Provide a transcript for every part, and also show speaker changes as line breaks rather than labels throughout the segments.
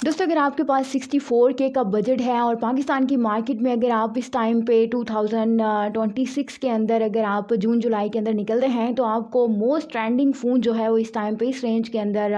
दोस्तों अगर आपके पास 64K का बजट है और पाकिस्तान की मार्केट में अगर आप इस टाइम पे 2026 के अंदर अगर आप जून जुलाई के अंदर निकल रहे हैं तो आपको मोस्ट ट्रेंडिंग फ़ोन जो है वो इस टाइम पे इस रेंज के अंदर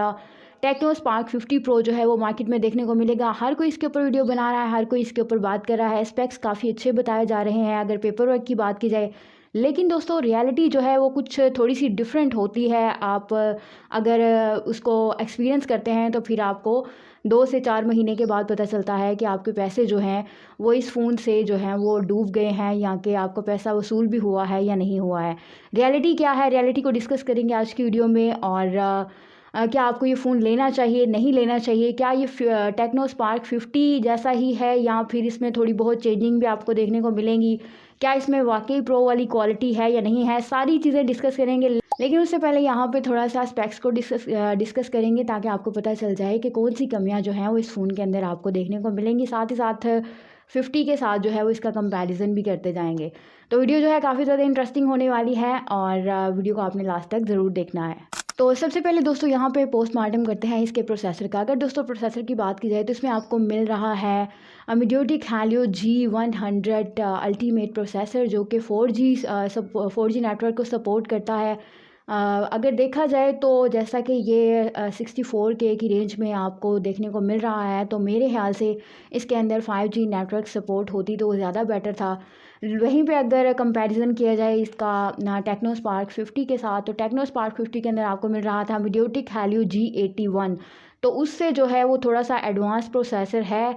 टेक्नो स्पार्क 50 प्रो जो है वो मार्केट में देखने को मिलेगा। हर कोई इसके ऊपर वीडियो बना रहा है, हर कोई इसके ऊपर बात कर रहा है, स्पेक्स काफ़ी अच्छे बताए जा रहे हैं अगर पेपर वर्क की बात की जाए। लेकिन दोस्तों रियलिटी जो है वो कुछ थोड़ी सी डिफरेंट होती है। आप अगर उसको एक्सपीरियंस करते हैं तो फिर आपको 2 से 4 महीने के बाद पता चलता है कि आपके पैसे जो हैं वो इस फ़ोन से जो हैं वो डूब गए हैं या कि आपका पैसा वसूल भी हुआ है या नहीं हुआ है। रियलिटी क्या है, रियलिटी को डिस्कस करेंगे आज की वीडियो में। और क्या आपको ये फ़ोन लेना चाहिए, नहीं लेना चाहिए, क्या ये टेक्नो स्पार्क 50 जैसा ही है या फिर इसमें थोड़ी बहुत चेंजिंग भी आपको देखने को मिलेंगी, क्या इसमें वाकई प्रो वाली क्वालिटी है या नहीं है, सारी चीज़ें डिस्कस करेंगे। लेकिन उससे पहले यहाँ पे थोड़ा सा स्पेक्स को डिस्कस करेंगे ताकि आपको पता चल जाए कि कौन सी कमियाँ जो हैं वो इस फ़ोन के अंदर आपको देखने को मिलेंगी। साथ ही साथ 50 के साथ जो है वो इसका कंपैरिजन भी करते जाएंगे। तो वीडियो जो है काफ़ी ज़्यादा इंटरेस्टिंग होने वाली है और वीडियो को आपने लास्ट तक ज़रूर देखना है। तो सबसे पहले दोस्तों यहाँ पे पोस्टमार्टम करते हैं इसके प्रोसेसर का। अगर दोस्तों प्रोसेसर की बात की जाए तो इसमें आपको मिल रहा है मीडियोटेक हेलियो G100 अल्टीमेट प्रोसेसर जो कि 4G नेटवर्क को सपोर्ट करता है। अगर देखा जाए तो जैसा कि ये 64K की रेंज में आपको देखने को मिल रहा है तो मेरे ख्याल से इसके अंदर 5G नेटवर्क सपोर्ट होती तो वो ज़्यादा बेटर था। वहीं पे अगर कंपैरिजन किया जाए इसका टेक्नो स्पार्क 50 के साथ, तो टेक्नो स्पार्क 50 के अंदर आपको मिल रहा था मीडियोटेक हेलियो G81। तो उससे जो है वो थोड़ा सा एडवांस प्रोसेसर है।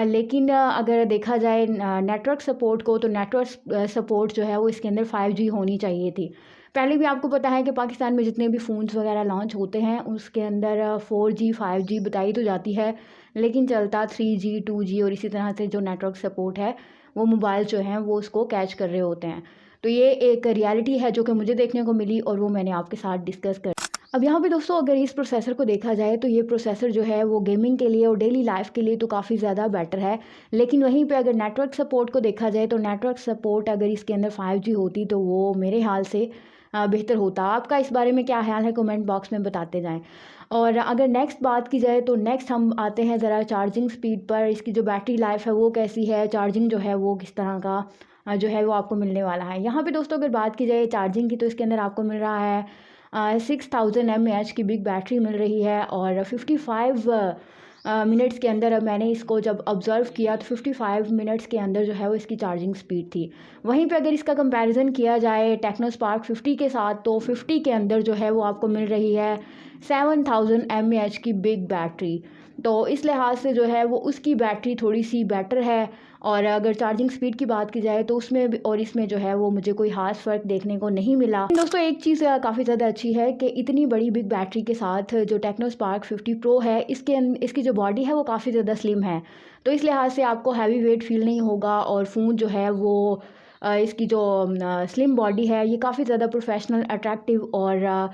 लेकिन अगर देखा जाए नेटवर्क सपोर्ट को, तो नेटवर्क सपोर्ट जो है वो इसके अंदर 5G होनी चाहिए थी। पहले भी आपको पता है कि पाकिस्तान में जितने भी फ़ोन्स वगैरह लॉन्च होते हैं उसके अंदर 4G 5G बताई तो जाती है, लेकिन चलता 3G 2G और इसी तरह से जो नेटवर्क सपोर्ट है वो मोबाइल जो हैं वो उसको कैच कर रहे होते हैं। तो ये एक रियलिटी है जो कि मुझे देखने को मिली और वो मैंने आपके साथ डिस्कस कर। अब यहाँ पे दोस्तों अगर इस प्रोसेसर को देखा जाए तो ये प्रोसेसर जो है वो गेमिंग के लिए और डेली लाइफ के लिए तो काफ़ी ज़्यादा बेटर है। लेकिन वहीं पे अगर नेटवर्क सपोर्ट को देखा जाए तो नेटवर्क सपोर्ट अगर इसके अंदर 5G होती तो वो मेरे ख्याल से बेहतर होता। आपका इस बारे में क्या ख्याल है, कमेंट बॉक्स में बताते जाएं। और अगर नेक्स्ट बात की जाए तो नेक्स्ट हम आते हैं ज़रा चार्जिंग स्पीड पर। इसकी जो बैटरी लाइफ है वो कैसी है, चार्जिंग जो है वो किस तरह का जो है वो आपको मिलने वाला है। यहाँ पे दोस्तों अगर बात की जाए चार्जिंग की तो इसके अंदर आपको मिल रहा है 6000 mAh की बिग बैटरी मिल रही है और 55 मिनट्स के अंदर। अब मैंने इसको जब ऑब्ज़र्व किया तो 55 मिनट्स के अंदर जो है वो इसकी चार्जिंग स्पीड थी। वहीं पे अगर इसका कंपैरिजन किया जाए टेक्नो स्पार्क 50 के साथ तो 50 के अंदर जो है वो आपको मिल रही है 7000 mAh की बिग बैटरी। तो इस लिहाज से जो है वो उसकी बैटरी थोड़ी सी बेटर है। और अगर चार्जिंग स्पीड की बात की जाए तो उसमें और इसमें जो है वो मुझे कोई ख़ास फ़र्क देखने को नहीं मिला। दोस्तों एक चीज़ काफ़ी ज़्यादा अच्छी है कि इतनी बड़ी बिग बैटरी के साथ जो टेक्नो स्पार्क 50 प्रो है इसकी जो बॉडी है वो काफ़ी ज़्यादा स्लिम है। तो इस लिहाज से आपको हैवी वेट फील नहीं होगा और फ़ोन जो है वो इसकी जो स्लिम बॉडी है ये काफ़ी ज़्यादा प्रोफेशनल, अट्रैक्टिव और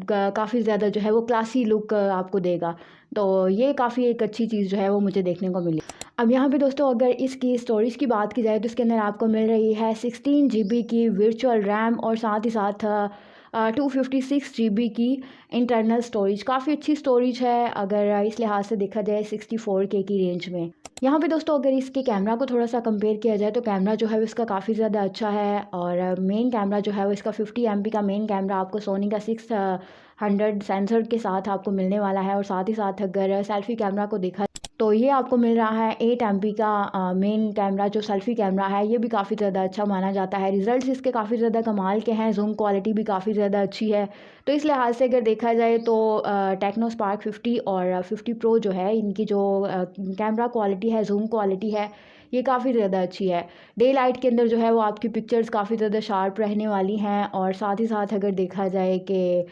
काफ़ी ज़्यादा जो है वो क्लासी लुक आपको देगा। तो ये काफ़ी एक अच्छी चीज़ जो है वो मुझे देखने को मिली। अब यहाँ पे दोस्तों अगर इसकी स्टोरेज की बात की जाए तो इसके अंदर आपको मिल रही है 16 GB की वर्चुअल रैम और साथ ही साथ 256 GB की इंटरनल स्टोरेज। काफ़ी अच्छी स्टोरेज है अगर इस लिहाज से देखा जाए 64K की रेंज में। यहाँ पे दोस्तों अगर इसके कैमरा को थोड़ा सा कंपेयर किया जाए तो कैमरा जो है इसका काफ़ी ज़्यादा अच्छा है और मेन कैमरा जो है वो इसका 50 MP का मेन कैमरा आपको सोनी का 600 सेंसर के साथ आपको मिलने वाला है। और साथ ही साथ अगर सेल्फ़ी कैमरा को देखा तो ये आपको मिल रहा है 8 MP का मेन कैमरा जो सेल्फ़ी कैमरा है ये भी काफ़ी ज़्यादा अच्छा माना जाता है। रिज़ल्ट्स इसके काफ़ी ज़्यादा कमाल के हैं, जूम क्वालिटी भी काफ़ी ज़्यादा अच्छी है। तो इस लिहाज से अगर देखा जाए तो टेक्नो स्पार्क 50 और 50 प्रो जो है इनकी जो कैमरा क्वालिटी है, जूम क्वालिटी है, ये काफ़ी ज़्यादा अच्छी है। डे लाइट के अंदर जो है वो आपकी पिक्चर्स काफ़ी ज़्यादा शार्प रहने वाली हैं। और साथ ही साथ अगर देखा जाए कि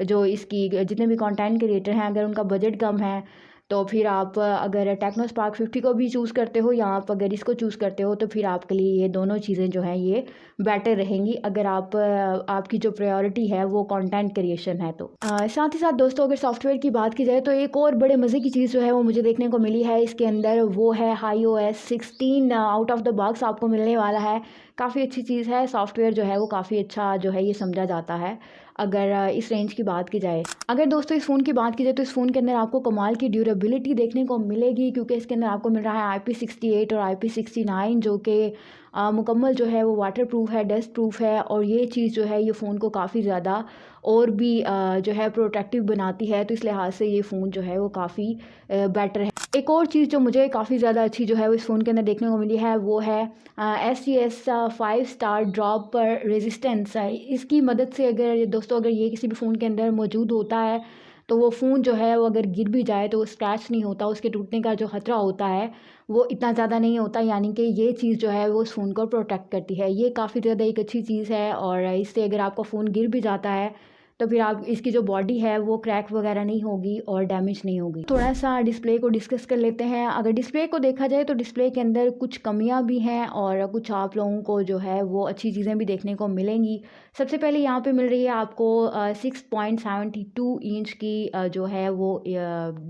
जो इसकी जितने भी कंटेंट क्रिएटर हैं अगर उनका बजट कम है तो फिर आप अगर टेक्नो स्पार्क 50 को भी चूज़ करते हो या आप अगर इसको चूज़ करते हो तो फिर आपके लिए ये दोनों चीज़ें जो हैं ये बेटर रहेंगी अगर आपकी जो प्रायोरिटी है वो कंटेंट क्रिएशन है तो। साथ ही साथ दोस्तों अगर सॉफ्टवेयर की बात की जाए तो एक और बड़े मज़े की चीज़ जो है वो मुझे देखने को मिली है इसके अंदर, वो है iOS 16 out of the box आपको मिलने वाला है। काफ़ी अच्छी चीज़ है, सॉफ्टवेयर जो है वो काफ़ी अच्छा जो है ये समझा जाता है। अगर इस रेंज की बात की जाए। अगर दोस्तों इस फ़ोन की बात की जाए तो इस फ़ोन के अंदर आपको कमाल की ड्यूरेबिलिटी देखने को मिलेगी, क्योंकि इसके अंदर आपको मिल रहा है IP68 और IP69 जो कि मुकम्मल जो है वो वाटर प्रूफ है, डस्ट प्रूफ है, और ये चीज़ जो है ये फ़ोन को काफ़ी ज़्यादा और भी जो है प्रोटेक्टिव बनाती है। तो इस लिहाज से ये फ़ोन जो है वो काफ़ी बेटर है। एक और चीज़ जो मुझे काफ़ी ज़्यादा अच्छी जो है वो इस फ़ोन के अंदर देखने को मिली है वो है STS 5 स्टार ड्रॉप पर रेजिस्टेंस। इसकी मदद से अगर दोस्तों अगर ये किसी भी फ़ोन के अंदर मौजूद होता है तो वो फ़ोन जो है वो अगर गिर भी जाए तो वो स्क्रैच नहीं होता, उसके टूटने का जो ख़तरा होता है वो इतना ज़्यादा नहीं होता। यानी कि ये चीज़ जो है वो उस फ़ोन को प्रोटेक्ट करती है। ये काफ़ी ज़्यादा एक अच्छी चीज़ है, और इससे अगर आपका फ़ोन गिर भी जाता है तो फिर आप इसकी जो बॉडी है वो क्रैक वगैरह नहीं होगी और डैमेज नहीं होगी। थोड़ा सा डिस्प्ले को डिस्कस कर लेते हैं। अगर डिस्प्ले को देखा जाए तो डिस्प्ले के अंदर कुछ कमियां भी हैं और कुछ आप लोगों को जो है वो अच्छी चीज़ें भी देखने को मिलेंगी। सबसे पहले यहाँ पे मिल रही है आपको 6.72 इंच की जो है वो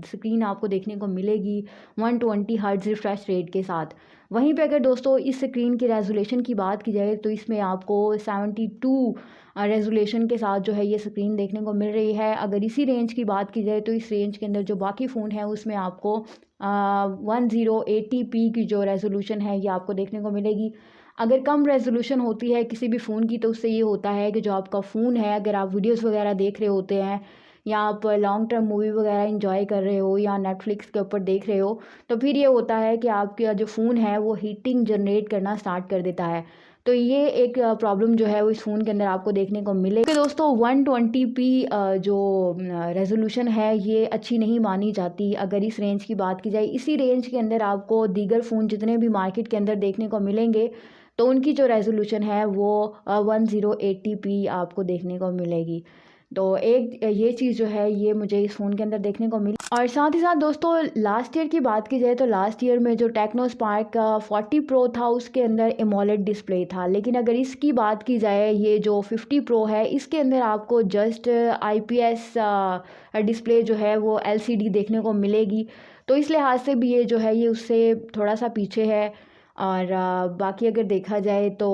स्क्रीन आपको देखने को मिलेगी 120 हर्ट्ज़ रिफ्रेश रेट के साथ। वहीं पे अगर दोस्तों इस स्क्रीन की रेजोल्यूशन की बात की जाए तो इसमें आपको 72 रेजोल्यूशन के साथ जो है ये स्क्रीन देखने को मिल रही है। अगर इसी रेंज की बात की जाए तो इस रेंज के अंदर जो बाकी फ़ोन है उसमें आपको 1080p की जो रेजोल्यूशन है ये आपको देखने को मिलेगी। अगर कम रेजोल्यूशन होती है किसी भी फ़ोन की तो उससे ये होता है कि जो आपका फ़ोन है, अगर आप वीडियोस वगैरह देख रहे होते हैं या आप लॉन्ग टर्म मूवी वगैरह इंजॉय कर रहे हो या नेटफ्लिक्स के ऊपर देख रहे हो, तो फिर ये होता है कि आपका जो फ़ोन है वो हीटिंग जनरेट करना स्टार्ट कर देता है। तो ये एक प्रॉब्लम जो है वो इस फ़ोन के अंदर आपको देखने को मिलेगी। तो दोस्तों 120p जो रेजोल्यूशन है ये अच्छी नहीं मानी जाती अगर इस रेंज की बात की जाए। इसी रेंज के अंदर आपको दीगर फ़ोन जितने भी मार्केट के अंदर देखने को मिलेंगे तो उनकी जो रेजोल्यूशन है वो 1080p आपको देखने को मिलेगी। तो एक ये चीज़ जो है ये मुझे इस फ़ोन के अंदर देखने को मिली। और साथ ही साथ दोस्तों लास्ट ईयर की बात की जाए तो लास्ट ईयर में जो टेक्नो स्पार्क का 40 प्रो था उसके अंदर एमोलेड डिस्प्ले था, लेकिन अगर इसकी बात की जाए ये जो 50 प्रो है इसके अंदर आपको जस्ट IPS डिस्प्ले जो है वो LCD देखने को मिलेगी। तो इस लिहाज से भी ये जो है ये उससे थोड़ा सा पीछे है। और बाकी अगर देखा जाए तो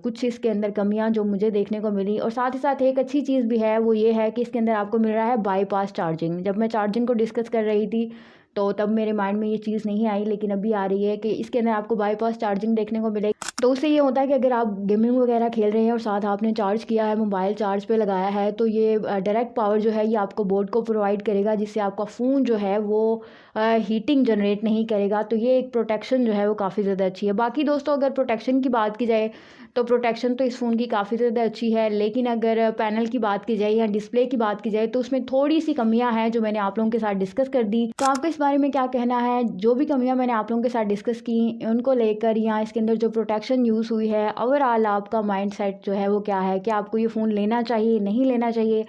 कुछ इसके अंदर कमियां जो मुझे देखने को मिली, और साथ ही साथ एक अच्छी चीज़ भी है वो ये है कि इसके अंदर आपको मिल रहा है बाईपास चार्जिंग। जब मैं चार्जिंग को डिस्कस कर रही थी तो तब मेरे माइंड में ये चीज़ नहीं आई, लेकिन अभी आ रही है कि इसके अंदर आपको बाईपास चार्जिंग देखने को मिलेगी। तो उससे ये होता है कि अगर आप गेमिंग वगैरह खेल रहे हैं और साथ आपने चार्ज किया है, मोबाइल चार्ज पे लगाया है, तो ये डायरेक्ट पावर जो है ये आपको बोर्ड को प्रोवाइड करेगा, जिससे आपका फ़ोन जो है वो हीटिंग जनरेट नहीं करेगा। तो ये एक प्रोटेक्शन जो है वो काफ़ी ज़्यादा अच्छी है। बाकी दोस्तों अगर प्रोटेक्शन की बात की जाए तो प्रोटेक्शन तो इस फ़ोन की काफ़ी ज़्यादा अच्छी है, लेकिन अगर पैनल की बात की जाए या डिस्प्ले की बात की जाए तो उसमें थोड़ी सी कमियां हैं जो मैंने आप लोगों के साथ डिस्कस कर दी। तो आपको इस बारे में क्या कहना है? जो भी कमियां मैंने आप लोगों के साथ डिस्कस की उनको लेकर या इसके अंदर जो प्रोटेक्शन यूज़ हुई है, ओवरऑल आपका माइंड सेट जो है वो क्या है कि आपको ये फ़ोन लेना चाहिए नहीं लेना चाहिए?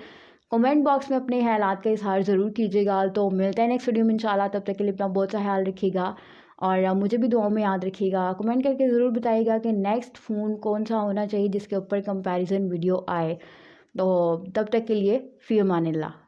कमेंट बॉक्स में अपने ख्यालात का इज़हार ज़रूर कीजिएगा। तो मिलते हैं नेक्स्ट वीडियो में इंशाल्लाह। तब तक के लिए अपना बहुत सा ख्याल रखिएगा और मुझे भी दुआओं में याद रखिएगा। कमेंट करके ज़रूर बताइएगा कि नेक्स्ट फ़ोन कौन सा होना चाहिए जिसके ऊपर कंपैरिजन वीडियो आए। तो तब तक के लिए फ़ी अमानिल्लाह।